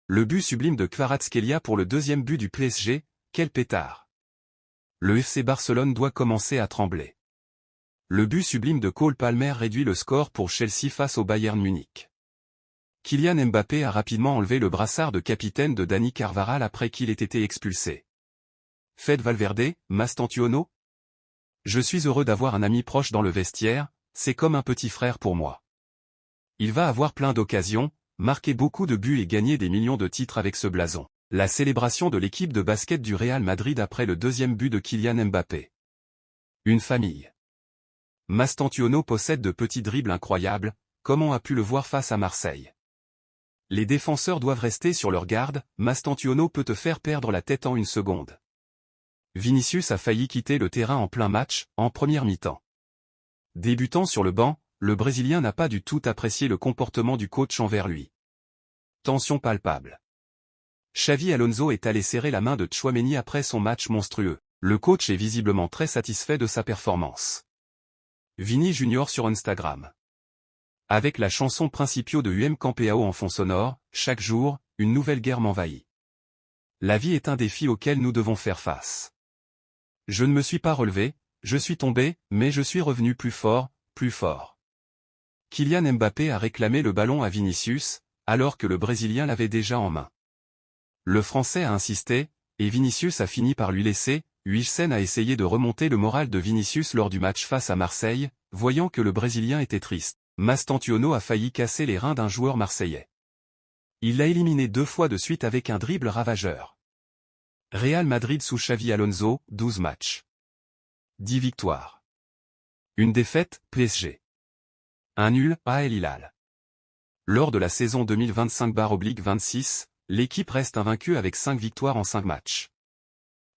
Le but sublime de Kvaratskhelia pour le deuxième but du PSG, quel pétard! Le FC Barcelone doit commencer à trembler. Le but sublime de Cole Palmer réduit le score pour Chelsea face au Bayern Munich. Kylian Mbappé a rapidement enlevé le brassard de capitaine de Dani Carvajal après qu'il ait été expulsé. Fede Valverde, Mastantuono? Je suis heureux d'avoir un ami proche dans le vestiaire, c'est comme un petit frère pour moi. Il va avoir plein d'occasions, marquer beaucoup de buts et gagner des millions de titres avec ce blason. La célébration de l'équipe de basket du Real Madrid après le deuxième but de Kylian Mbappé. Une famille. Mastantuono possède de petits dribbles incroyables, comme on a pu le voir face à Marseille. Les défenseurs doivent rester sur leur garde, Mastantuono peut te faire perdre la tête en une seconde. Vinicius a failli quitter le terrain en plein match, en première mi-temps. Débutant sur le banc, le Brésilien n'a pas du tout apprécié le comportement du coach envers lui. Tension palpable. Xavi Alonso est allé serrer la main de Tchouaméni après son match monstrueux. Le coach est visiblement très satisfait de sa performance. Vini Junior sur Instagram. Avec la chanson Principio de Campeao en fond sonore, chaque jour, une nouvelle guerre m'envahit. La vie est un défi auquel nous devons faire face. Je ne me suis pas relevé, je suis tombé, mais je suis revenu plus fort, plus fort. Kylian Mbappé a réclamé le ballon à Vinicius, alors que le Brésilien l'avait déjà en main. Le Français a insisté, et Vinicius a fini par lui laisser. Huijsen a essayé de remonter le moral de Vinicius lors du match face à Marseille, voyant que le Brésilien était triste. Mastantuono a failli casser les reins d'un joueur marseillais. Il l'a éliminé 2 fois de suite avec un dribble ravageur. Real Madrid sous Xavi Alonso, 12 matchs. 10 victoires. Une défaite, PSG. Un nul, Al Hilal. Lors de la saison 2025/26, l'équipe reste invaincue avec 5 victoires en 5 matchs.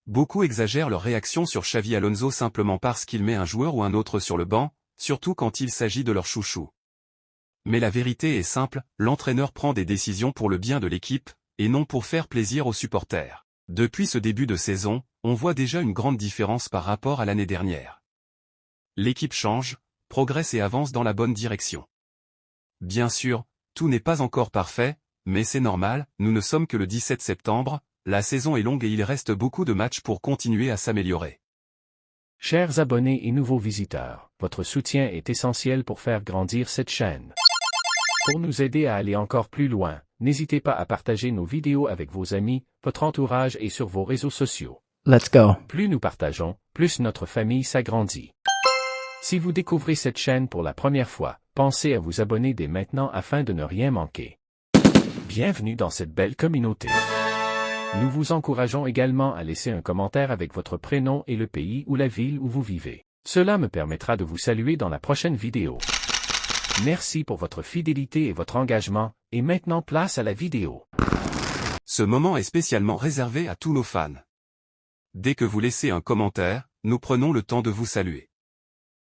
Beaucoup exagèrent leur réaction sur Xavi Alonso simplement parce qu'il met un joueur ou un autre sur le banc, surtout quand il s'agit de leur chouchou. Mais la vérité est simple, l'entraîneur prend des décisions pour le bien de l'équipe, et non pour faire plaisir aux supporters. Depuis ce début de saison, on voit déjà une grande différence par rapport à l'année dernière. L'équipe change, progresse et avance dans la bonne direction. Bien sûr, tout n'est pas encore parfait, mais c'est normal, nous ne sommes que le 17 septembre, la saison est longue et il reste beaucoup de matchs pour continuer à s'améliorer. Chers abonnés et nouveaux visiteurs, votre soutien est essentiel pour faire grandir cette chaîne. Pour nous aider à aller encore plus loin, n'hésitez pas à partager nos vidéos avec vos amis, votre entourage et sur vos réseaux sociaux. Let's go. Plus nous partageons, plus notre famille s'agrandit. Si vous découvrez cette chaîne pour la première fois, pensez à vous abonner dès maintenant afin de ne rien manquer. Bienvenue dans cette belle communauté. Nous vous encourageons également à laisser un commentaire avec votre prénom et le pays ou la ville où vous vivez. Cela me permettra de vous saluer dans la prochaine vidéo. Merci pour votre fidélité et votre engagement, et maintenant place à la vidéo. Ce moment est spécialement réservé à tous nos fans. Dès que vous laissez un commentaire, nous prenons le temps de vous saluer.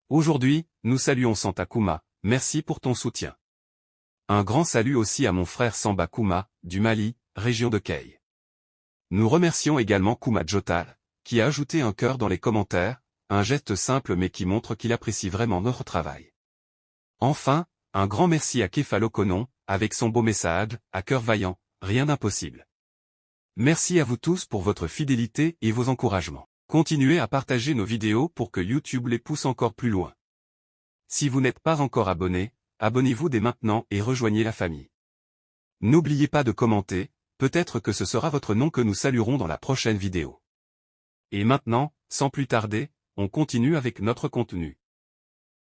Aujourd'hui, nous saluons Santa Kuma, merci pour ton soutien. Un grand salut aussi à mon frère Samba Kuma, du Mali, région de Kay. Nous remercions également Kuma Jotal, qui a ajouté un cœur dans les commentaires, un geste simple mais qui montre qu'il apprécie vraiment notre travail. Enfin, un grand merci à Kefalo Konon, avec son beau message, à cœur vaillant, rien d'impossible. Merci à vous tous pour votre fidélité et vos encouragements. Continuez à partager nos vidéos pour que YouTube les pousse encore plus loin. Si vous n'êtes pas encore abonné, abonnez-vous dès maintenant et rejoignez la famille. N'oubliez pas de commenter, peut-être que ce sera votre nom que nous saluerons dans la prochaine vidéo. Et maintenant, sans plus tarder, on continue avec notre contenu.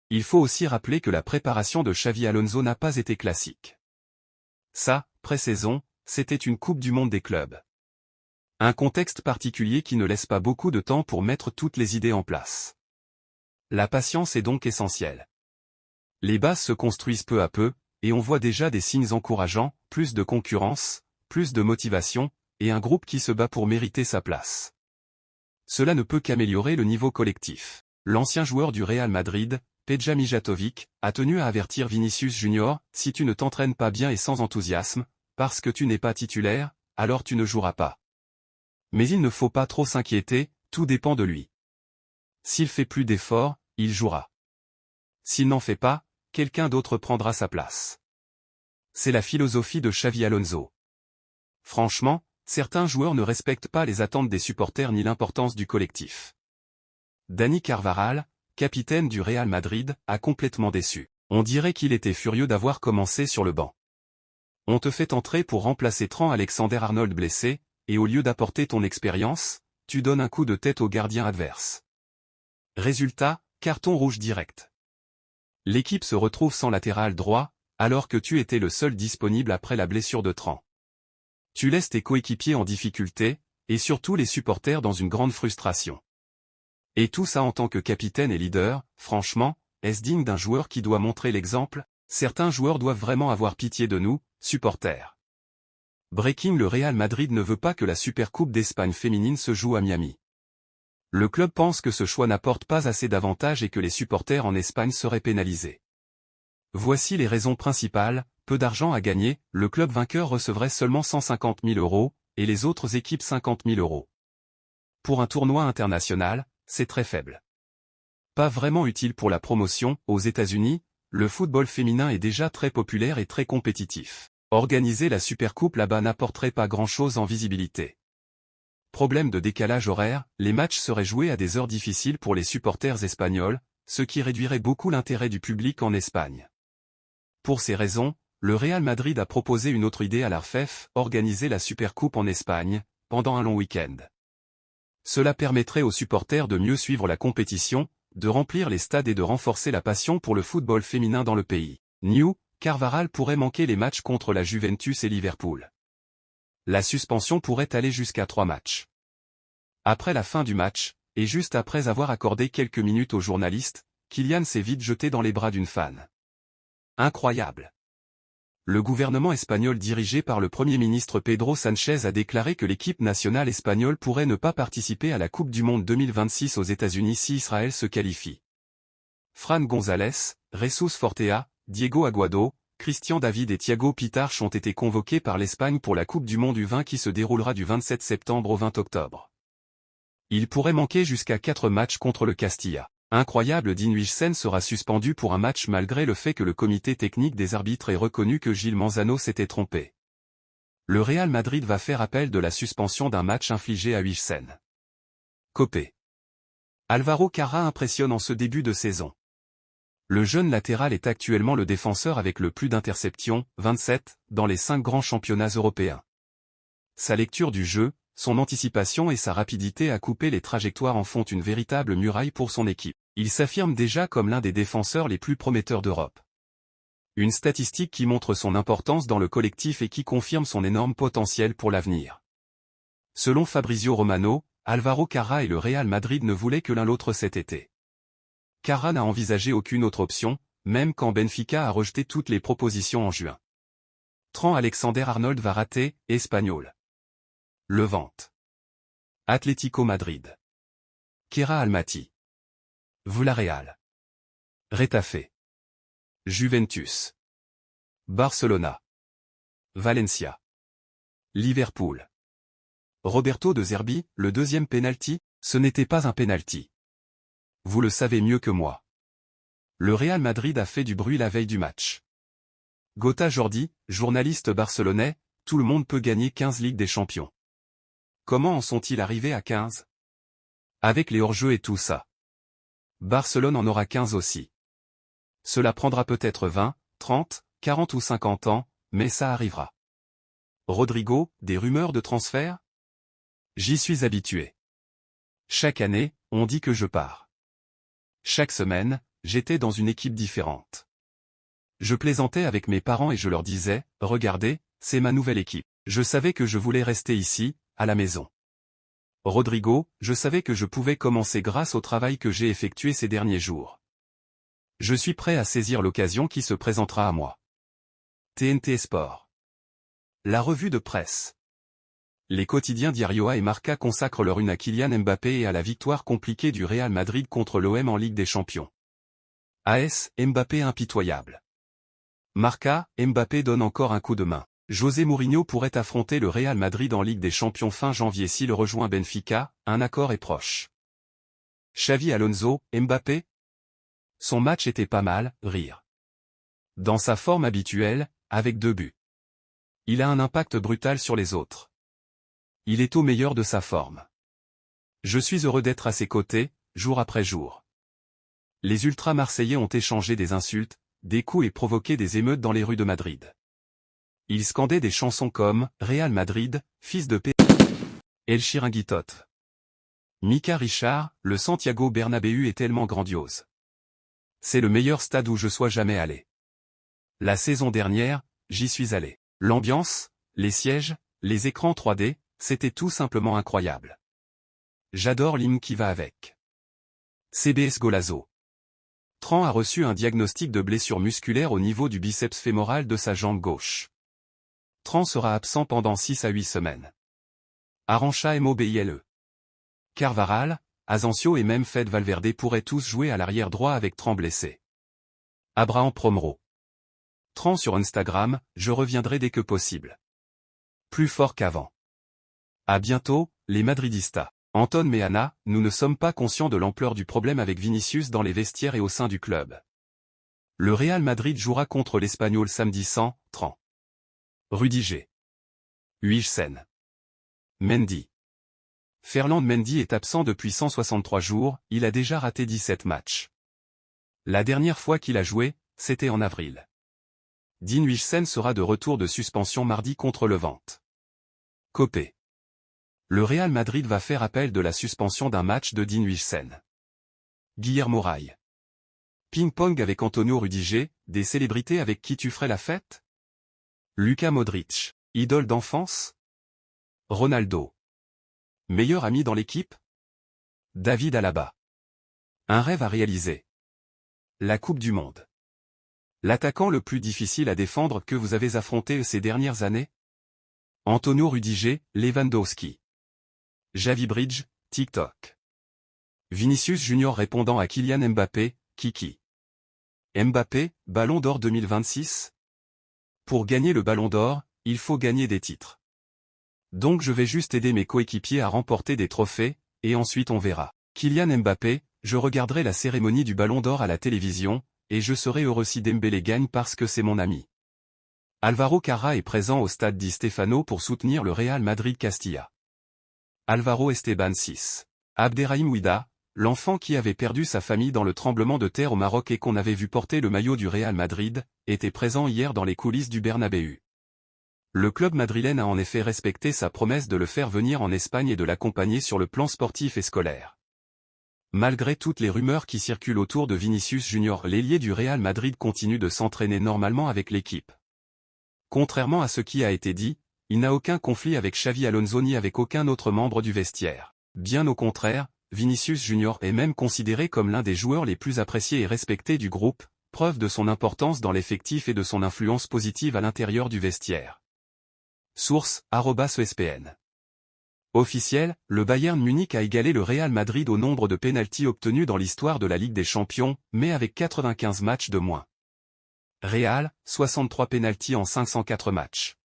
Il faut aussi rappeler que la préparation de Xavi Alonso n'a pas été classique. Ça, pré-saison, c'était une Coupe du Monde des clubs. Un contexte particulier qui ne laisse pas beaucoup de temps pour mettre toutes les idées en place. La patience est donc essentielle. Les bases se construisent peu à peu, et on voit déjà des signes encourageants, plus de concurrence, plus de motivation, et un groupe qui se bat pour mériter sa place. Cela ne peut qu'améliorer le niveau collectif. L'ancien joueur du Real Madrid, Peja Mijatovic, a tenu à avertir Vinicius Junior, si tu ne t'entraînes pas bien et sans enthousiasme, parce que tu n'es pas titulaire, alors tu ne joueras pas. Mais il ne faut pas trop s'inquiéter, tout dépend de lui. S'il fait plus d'efforts, il jouera. S'il n'en fait pas, quelqu'un d'autre prendra sa place. C'est la philosophie de Xavi Alonso. Franchement, certains joueurs ne respectent pas les attentes des supporters ni l'importance du collectif. Dani Carvajal, capitaine du Real Madrid, a complètement déçu. On dirait qu'il était furieux d'avoir commencé sur le banc. On te fait entrer pour remplacer Trent Alexander-Arnold blessé, et au lieu d'apporter ton expérience, tu donnes un coup de tête au gardien adverse. Résultat, carton rouge direct. L'équipe se retrouve sans latéral droit, alors que tu étais le seul disponible après la blessure de Trent. Tu laisses tes coéquipiers en difficulté, et surtout les supporters dans une grande frustration. Et tout ça en tant que capitaine et leader, franchement, est-ce digne d'un joueur qui doit montrer l'exemple? Certains joueurs doivent vraiment avoir pitié de nous, supporters. Breaking: le Real Madrid ne veut pas que la Supercoupe d'Espagne féminine se joue à Miami. Le club pense que ce choix n'apporte pas assez d'avantages et que les supporters en Espagne seraient pénalisés. Voici les raisons principales: peu d'argent à gagner, le club vainqueur recevrait seulement 150 000 €, et les autres équipes 50 000 €. Pour un tournoi international, c'est très faible. Pas vraiment utile pour la promotion. Aux États-Unis, le football féminin est déjà très populaire et très compétitif. Organiser la Supercoupe là-bas n'apporterait pas grand-chose en visibilité. Problème de décalage horaire, les matchs seraient joués à des heures difficiles pour les supporters espagnols, ce qui réduirait beaucoup l'intérêt du public en Espagne. Pour ces raisons, le Real Madrid a proposé une autre idée à l'ARFEF: organiser la Supercoupe en Espagne, pendant un long week-end. Cela permettrait aux supporters de mieux suivre la compétition, de remplir les stades et de renforcer la passion pour le football féminin dans le pays. New, Carvajal pourrait manquer les matchs contre la Juventus et Liverpool. La suspension pourrait aller jusqu'à 3 matchs. Après la fin du match, et juste après avoir accordé quelques minutes aux journalistes, Kylian s'est vite jeté dans les bras d'une fan. Incroyable. Le gouvernement espagnol dirigé par le Premier ministre Pedro Sánchez a déclaré que l'équipe nationale espagnole pourrait ne pas participer à la Coupe du Monde 2026 aux États-Unis si Israël se qualifie. Fran González, Jesus Fortea, Diego Aguado, Christian David et Thiago Pitarch ont été convoqués par l'Espagne pour la Coupe du Monde U20 qui se déroulera du 27 septembre au 20 octobre. Ils pourraient manquer jusqu'à 4 matchs contre le Castilla. Incroyable: Dean Huijsen sera suspendu pour un match malgré le fait que le comité technique des arbitres ait reconnu que Gil Manzano s'était trompé. Le Real Madrid va faire appel de la suspension d'un match infligé à Huijsen. Copé. Alvaro Carra impressionne en ce début de saison. Le jeune latéral est actuellement le défenseur avec le plus d'interceptions, 27, dans les 5 grands championnats européens. Sa lecture du jeu, son anticipation et sa rapidité à couper les trajectoires en font une véritable muraille pour son équipe. Il s'affirme déjà comme l'un des défenseurs les plus prometteurs d'Europe. Une statistique qui montre son importance dans le collectif et qui confirme son énorme potentiel pour l'avenir. Selon Fabrizio Romano, Alvaro Carra et le Real Madrid ne voulaient que l'un l'autre cet été. Carra n'a envisagé aucune autre option, même quand Benfica a rejeté toutes les propositions en juin. Trent Alexander-Arnold va rater, Espagnol. Levante. Atlético Madrid. Kera Almaty. Villarreal. Retafe. Juventus. Barcelona. Valencia. Liverpool. Roberto De Zerbi, le deuxième penalty, ce n'était pas un penalty. Vous le savez mieux que moi. Le Real Madrid a fait du bruit la veille du match. Gota Jordi, journaliste barcelonais, tout le monde peut gagner 15 Ligues des Champions. Comment en sont-ils arrivés à 15? Avec les hors-jeux et tout ça. Barcelone en aura 15 aussi. Cela prendra peut-être 20, 30, 40 ou 50 ans, mais ça arrivera. Rodrigo, des rumeurs de transfert? J'y suis habitué. Chaque année, on dit que je pars. Chaque semaine, j'étais dans une équipe différente. Je plaisantais avec mes parents et je leur disais, regardez, c'est ma nouvelle équipe. Je savais que je voulais rester ici, à la maison. Rodrigo, je savais que je pouvais commencer grâce au travail que j'ai effectué ces derniers jours. Je suis prêt à saisir l'occasion qui se présentera à moi. TNT Sport. La revue de presse. Les quotidiens Diario A et Marca consacrent leur une à Kylian Mbappé et à la victoire compliquée du Real Madrid contre l'OM en Ligue des Champions. AS, Mbappé impitoyable. Marca, Mbappé donne encore un coup de main. José Mourinho pourrait affronter le Real Madrid en Ligue des Champions fin janvier s'il rejoint Benfica, un accord est proche. Xavi Alonso, Mbappé? Son match était pas mal, rire. Dans sa forme habituelle, avec 2 buts. Il a un impact brutal sur les autres. Il est au meilleur de sa forme. Je suis heureux d'être à ses côtés, jour après jour. Les ultra-marseillais ont échangé des insultes, des coups et provoqué des émeutes dans les rues de Madrid. Ils scandaient des chansons comme « Real Madrid, fils de P. El Chiringuitote ». Mika Richard, le Santiago Bernabéu est tellement grandiose. C'est le meilleur stade où je sois jamais allé. La saison dernière, j'y suis allé. L'ambiance, les sièges, les écrans 3D, c'était tout simplement incroyable. J'adore l'hymne qui va avec. CBS Golazo. Tran a reçu un diagnostic de blessure musculaire au niveau du biceps fémoral de sa jambe gauche. Tran sera absent pendant 6 à 8 semaines. Arantxa Mobile. Carvajal, Asensio et même Fede Valverde pourraient tous jouer à l'arrière droit avec Tran blessé. Abraham Promro. Tran sur Instagram, je reviendrai dès que possible. Plus fort qu'avant. À bientôt, les Madridistas. Anton Meana, nous ne sommes pas conscients de l'ampleur du problème avec Vinicius dans les vestiaires et au sein du club. Le Real Madrid jouera contre l'Espagnol samedi sans Tran. Rudiger. Huijsen. Mendy. Ferland Mendy est absent depuis 163 jours, il a déjà raté 17 matchs. La dernière fois qu'il a joué, c'était en avril. Dean Huijsen sera de retour de suspension mardi contre Levante. Copé. Le Real Madrid va faire appel de la suspension d'un match de Dean Huijsen. Guillermo Ray. Ping-pong avec Antonio Rudiger, des célébrités avec qui tu ferais la fête? Luka Modric. Idole d'enfance? Ronaldo. Meilleur ami dans l'équipe? David Alaba. Un rêve à réaliser. La Coupe du Monde. L'attaquant le plus difficile à défendre que vous avez affronté ces dernières années? Antonio Rudiger, Lewandowski. Javi Bridge, TikTok. Vinicius Junior répondant à Kylian Mbappé, Kiki. Mbappé, Ballon d'Or 2026? Pour gagner le Ballon d'Or, il faut gagner des titres. Donc je vais juste aider mes coéquipiers à remporter des trophées, et ensuite on verra. Kylian Mbappé, je regarderai la cérémonie du Ballon d'Or à la télévision, et je serai heureux si Dembélé gagne parce que c'est mon ami. Alvaro Carra est présent au stade Di Stefano pour soutenir le Real Madrid Castilla. Alvaro Esteban 6. Abderrahim Ouida, l'enfant qui avait perdu sa famille dans le tremblement de terre au Maroc et qu'on avait vu porter le maillot du Real Madrid, était présent hier dans les coulisses du Bernabéu. Le club madrilène a en effet respecté sa promesse de le faire venir en Espagne et de l'accompagner sur le plan sportif et scolaire. Malgré toutes les rumeurs qui circulent autour de Vinicius Junior, l'ailier du Real Madrid continue de s'entraîner normalement avec l'équipe. Contrairement à ce qui a été dit, il n'a aucun conflit avec Xavi Alonso ni avec aucun autre membre du vestiaire. Bien au contraire, Vinicius Junior est même considéré comme l'un des joueurs les plus appréciés et respectés du groupe, preuve de son importance dans l'effectif et de son influence positive à l'intérieur du vestiaire. Source, @ESPN. Officiel, le Bayern Munich a égalé le Real Madrid au nombre de pénaltys obtenus dans l'histoire de la Ligue des Champions, mais avec 95 matchs de moins. Real, 63 pénaltys en 504 matchs.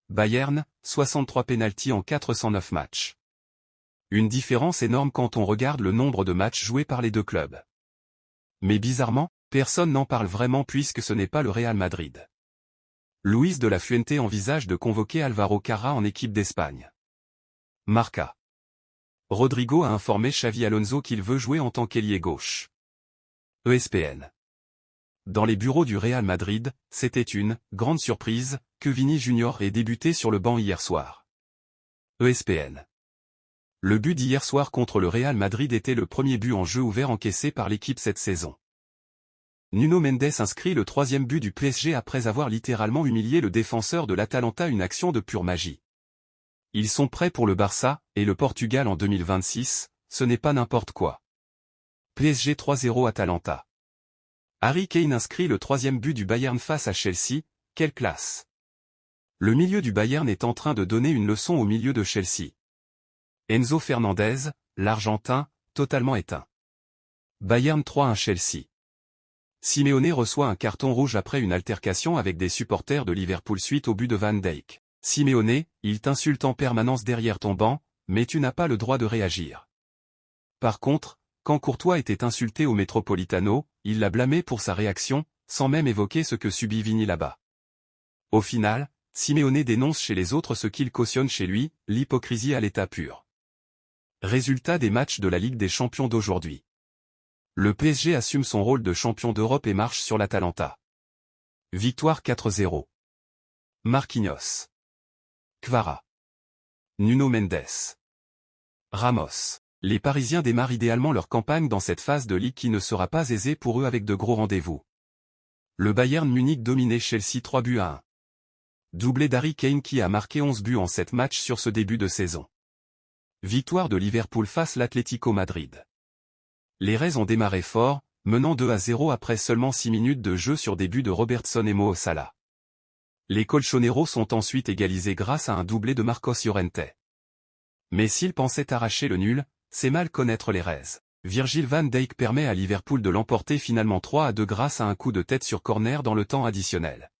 Bayern, 63 pénaltys en 409 matchs. Une différence énorme quand on regarde le nombre de matchs joués par les deux clubs. Mais bizarrement, personne n'en parle vraiment puisque ce n'est pas le Real Madrid. Luis de la Fuente envisage de convoquer Alvaro Carra en équipe d'Espagne. Marca. Rodrigo a informé Xavi Alonso qu'il veut jouer en tant qu'ailier gauche. ESPN. Dans les bureaux du Real Madrid, c'était une grande surprise que Vini Junior ait débuté sur le banc hier soir. ESPN. Le but d'hier soir contre le Real Madrid était le premier but en jeu ouvert encaissé par l'équipe cette saison. Nuno Mendes inscrit le 3e but du PSG après avoir littéralement humilié le défenseur de l'Atalanta, une action de pure magie. Ils sont prêts pour le Barça, et le Portugal en 2026, ce n'est pas n'importe quoi. PSG 3-0 Atalanta. Harry Kane inscrit le 3e but du Bayern face à Chelsea, quelle classe. Le milieu du Bayern est en train de donner une leçon au milieu de Chelsea. Enzo Fernandez, l'Argentin, totalement éteint. Bayern 3-1 Chelsea. Simeone reçoit un carton rouge après une altercation avec des supporters de Liverpool suite au but de Van Dijk. Simeone, il t'insulte en permanence derrière ton banc, mais tu n'as pas le droit de réagir. Par contre, quand Courtois était insulté au Metropolitano, il l'a blâmé pour sa réaction, sans même évoquer ce que subit Vini là-bas. Au final, Simeone dénonce chez les autres ce qu'il cautionne chez lui, l'hypocrisie à l'état pur. Résultat des matchs de la Ligue des Champions d'aujourd'hui. Le PSG assume son rôle de champion d'Europe et marche sur l'Atalanta. Victoire 4-0. Marquinhos. Kvara. Nuno Mendes. Ramos. Les Parisiens démarrent idéalement leur campagne dans cette phase de ligue qui ne sera pas aisée pour eux avec de gros rendez-vous. Le Bayern Munich dominait Chelsea 3-1. Doublé d'Harry Kane qui a marqué 11 buts en 7 matchs sur ce début de saison. Victoire de Liverpool face l'Atlético Madrid. Les Reds ont démarré fort, menant 2-0 après seulement 6 minutes de jeu sur des buts de Robertson et Mo Salah. Les Colchoneros sont ensuite égalisés grâce à un doublé de Marcos Llorente. Mais s'ils pensaient arracher le nul, c'est mal connaître les Reds. Virgil van Dijk permet à Liverpool de l'emporter finalement 3-2 grâce à un coup de tête sur corner dans le temps additionnel.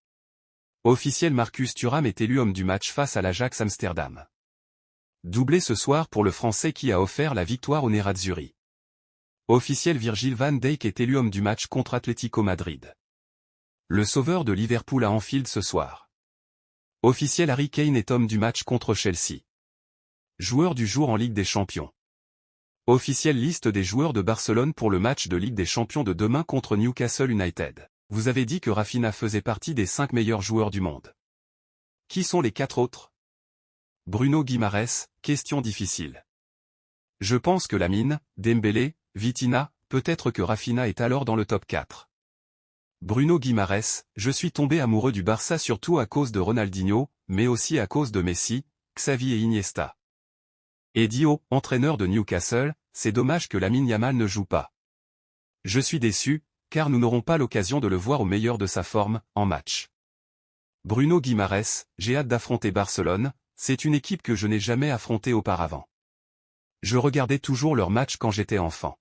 Officiel Marcus Thuram est élu homme du match face à l'Ajax Amsterdam. Doublé ce soir pour le Français qui a offert la victoire au Nerazzurri. Officiel Virgil van Dijk est élu homme du match contre Atlético Madrid. Le sauveur de Liverpool à Anfield ce soir. Officiel Harry Kane est homme du match contre Chelsea. Joueur du jour en Ligue des Champions. Officielle liste des joueurs de Barcelone pour le match de Ligue des Champions de demain contre Newcastle United. Vous avez dit que Rafinha faisait partie des 5 meilleurs joueurs du monde. Qui sont les 4 autres? Bruno Guimaraes, question difficile. Je pense que Lamine, Dembélé, Vitinha, peut-être que Rafinha est alors dans le top 4. Bruno Guimaraes, je suis tombé amoureux du Barça surtout à cause de Ronaldinho, mais aussi à cause de Messi, Xavi et Iniesta. Et Dio, entraîneur de Newcastle, c'est dommage que Lamine Yamal ne joue pas. Je suis déçu, car nous n'aurons pas l'occasion de le voir au meilleur de sa forme, en match. Bruno Guimaraes, j'ai hâte d'affronter Barcelone, c'est une équipe que je n'ai jamais affrontée auparavant. Je regardais toujours leurs matchs quand j'étais enfant.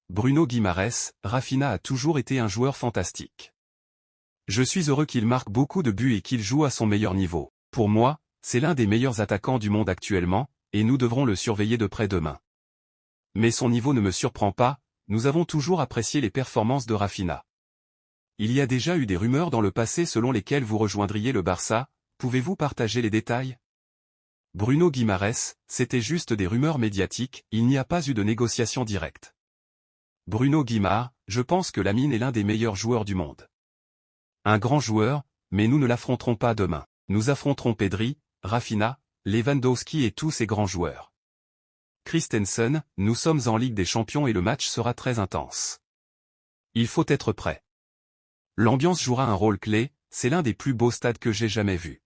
Bruno Guimaraes, Rafinha a toujours été un joueur fantastique. Je suis heureux qu'il marque beaucoup de buts et qu'il joue à son meilleur niveau. Pour moi, c'est l'un des meilleurs attaquants du monde actuellement, et nous devrons le surveiller de près demain. Mais son niveau ne me surprend pas, nous avons toujours apprécié les performances de Rafinha. Il y a déjà eu des rumeurs dans le passé selon lesquelles vous rejoindriez le Barça, pouvez-vous partager les détails? Bruno Guimaraes, c'était juste des rumeurs médiatiques, il n'y a pas eu de négociation directe. Bruno Guimard, je pense que Lamine est l'un des meilleurs joueurs du monde. Un grand joueur, mais nous ne l'affronterons pas demain. Nous affronterons Pedri, Rafinha, Lewandowski et tous ces grands joueurs. Christensen, nous sommes en Ligue des Champions et le match sera très intense. Il faut être prêt. L'ambiance jouera un rôle clé, c'est l'un des plus beaux stades que j'ai jamais vus.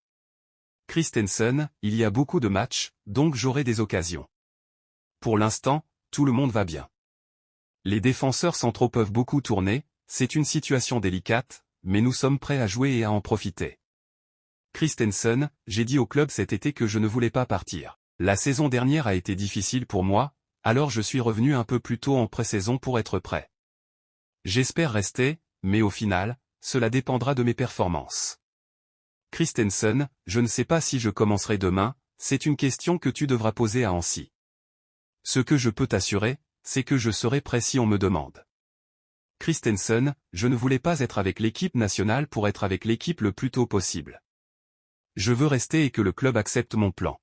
Christensen, il y a beaucoup de matchs, donc j'aurai des occasions. Pour l'instant, tout le monde va bien. Les défenseurs centraux peuvent beaucoup tourner, c'est une situation délicate, mais nous sommes prêts à jouer et à en profiter. Christensen, j'ai dit au club cet été que je ne voulais pas partir. La saison dernière a été difficile pour moi, alors je suis revenu un peu plus tôt en pré-saison pour être prêt. J'espère rester, mais au final, cela dépendra de mes performances. Christensen, je ne sais pas si je commencerai demain, c'est une question que tu devras poser à Annecy. Ce que je peux t'assurer, c'est que je serai prêt si on me demande. Christensen, je ne voulais pas être avec l'équipe nationale pour être avec l'équipe le plus tôt possible. Je veux rester et que le club accepte mon plan.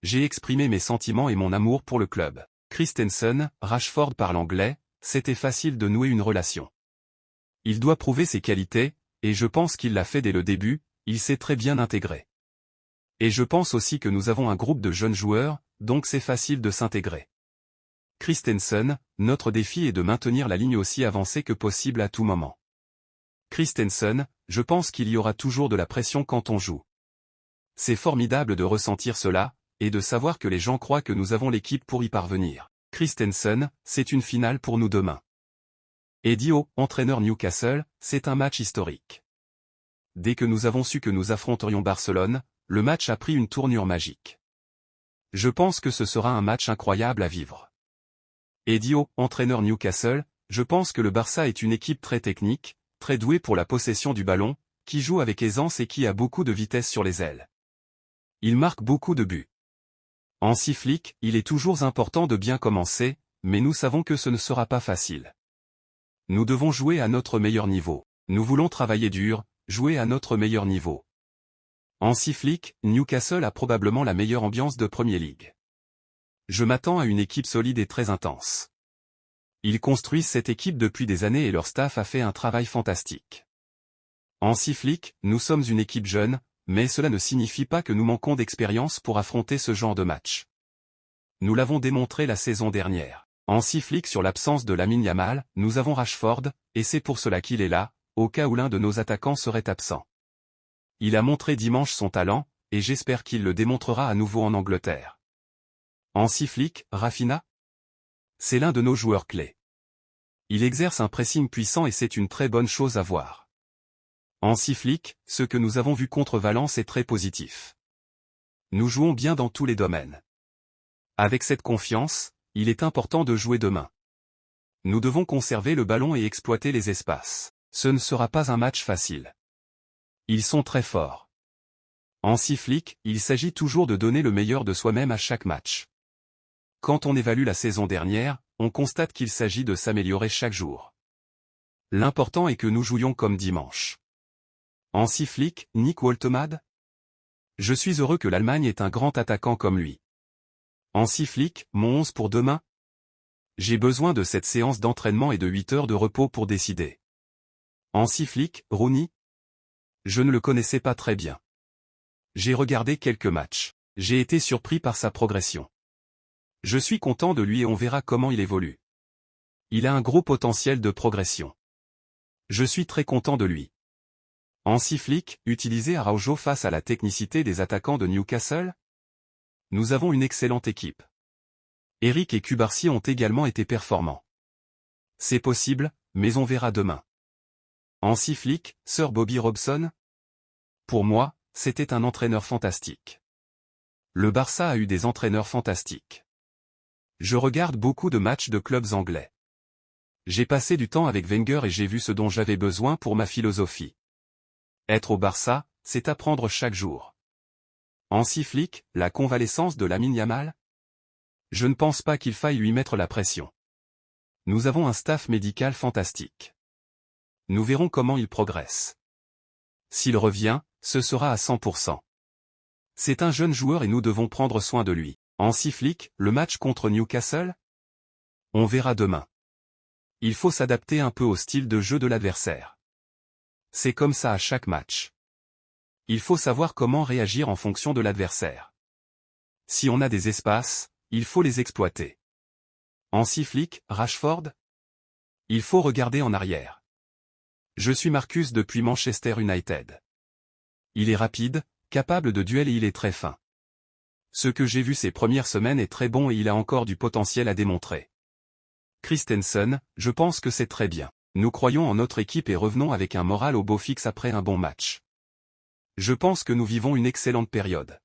J'ai exprimé mes sentiments et mon amour pour le club. Christensen, Rashford parle anglais, c'était facile de nouer une relation. Il doit prouver ses qualités, et je pense qu'il l'a fait dès le début, il s'est très bien intégré. Et je pense aussi que nous avons un groupe de jeunes joueurs, donc c'est facile de s'intégrer. Christensen, notre défi est de maintenir la ligne aussi avancée que possible à tout moment. Christensen, je pense qu'il y aura toujours de la pression quand on joue. C'est formidable de ressentir cela, et de savoir que les gens croient que nous avons l'équipe pour y parvenir. Christensen, c'est une finale pour nous demain. Dio, entraîneur Newcastle, c'est un match historique. Dès que nous avons su que nous affronterions Barcelone, le match a pris une tournure magique. Je pense que ce sera un match incroyable à vivre. Dio, entraîneur Newcastle, je pense que le Barça est une équipe très technique, très douée pour la possession du ballon, qui joue avec aisance et qui a beaucoup de vitesse sur les ailes. Il marque beaucoup de buts. Hansi Flick, il est toujours important de bien commencer, mais nous savons que ce ne sera pas facile. Nous devons jouer à notre meilleur niveau. Nous voulons travailler dur, jouer à notre meilleur niveau. Hansi Flick, Newcastle a probablement la meilleure ambiance de Premier League. Je m'attends à une équipe solide et très intense. Ils construisent cette équipe depuis des années et leur staff a fait un travail fantastique. Hansi Flick, nous sommes une équipe jeune, mais cela ne signifie pas que nous manquons d'expérience pour affronter ce genre de match. Nous l'avons démontré la saison dernière. Hansi Flick sur l'absence de Lamine Yamal, nous avons Rashford, et c'est pour cela qu'il est là, au cas où l'un de nos attaquants serait absent. Il a montré dimanche son talent, et j'espère qu'il le démontrera à nouveau en Angleterre. Hansi Flick, Raphinha? C'est l'un de nos joueurs clés. Il exerce un pressing puissant et c'est une très bonne chose à voir. Hansi Flick, ce que nous avons vu contre Valence est très positif. Nous jouons bien dans tous les domaines. Avec cette confiance, il est important de jouer demain. Nous devons conserver le ballon et exploiter les espaces. Ce ne sera pas un match facile. Ils sont très forts. Hansi Flick, il s'agit toujours de donner le meilleur de soi-même à chaque match. Quand on évalue la saison dernière, on constate qu'il s'agit de s'améliorer chaque jour. L'important est que nous jouions comme dimanche. Hansi Flick, Nick Woltemade? Je suis heureux que l'Allemagne ait un grand attaquant comme lui. Hansi Flick, mon 11 pour demain? J'ai besoin de cette séance d'entraînement et de 8 heures de repos pour décider. Hansi Flick, Rooney? Je ne le connaissais pas très bien. J'ai regardé quelques matchs. J'ai été surpris par sa progression. Je suis content de lui et on verra comment il évolue. Il a un gros potentiel de progression. Je suis très content de lui. Hansi Flick, utiliser Araujo face à la technicité des attaquants de Newcastle? Nous avons une excellente équipe. Eric et Cubarsí ont également été performants. C'est possible, mais on verra demain. Hansi Flick, Sir Bobby Robson? Pour moi, c'était un entraîneur fantastique. Le Barça a eu des entraîneurs fantastiques. Je regarde beaucoup de matchs de clubs anglais. J'ai passé du temps avec Wenger et j'ai vu ce dont j'avais besoin pour ma philosophie. Être au Barça, c'est apprendre chaque jour. Hansi Flick, la convalescence de Lamine Yamal? Je ne pense pas qu'il faille lui mettre la pression. Nous avons un staff médical fantastique. Nous verrons comment il progresse. S'il revient, ce sera à 100%. C'est un jeune joueur et nous devons prendre soin de lui. Hansi Flick, le match contre Newcastle? On verra demain. Il faut s'adapter un peu au style de jeu de l'adversaire. C'est comme ça à chaque match. Il faut savoir comment réagir en fonction de l'adversaire. Si on a des espaces, il faut les exploiter. Hansi Flick, Rashford? Il faut regarder en arrière. Je suis Marcus depuis Manchester United. Il est rapide, capable de duel et il est très fin. Ce que j'ai vu ces premières semaines est très bon et il a encore du potentiel à démontrer. Christensen, je pense que c'est très bien. Nous croyons en notre équipe et revenons avec un moral au beau fixe après un bon match. Je pense que nous vivons une excellente période.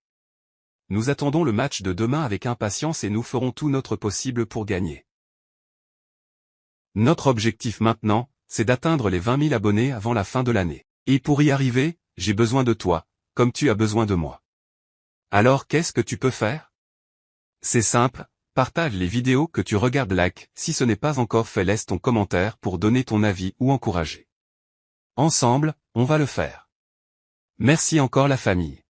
Nous attendons le match de demain avec impatience et nous ferons tout notre possible pour gagner. Notre objectif maintenant, c'est d'atteindre les 20 000 abonnés avant la fin de l'année. Et pour y arriver, j'ai besoin de toi, comme tu as besoin de moi. Alors qu'est-ce que tu peux faire? C'est simple, partage les vidéos que tu regardes, like, si ce n'est pas encore fait laisse ton commentaire pour donner ton avis ou encourager. Ensemble, on va le faire. Merci encore la famille.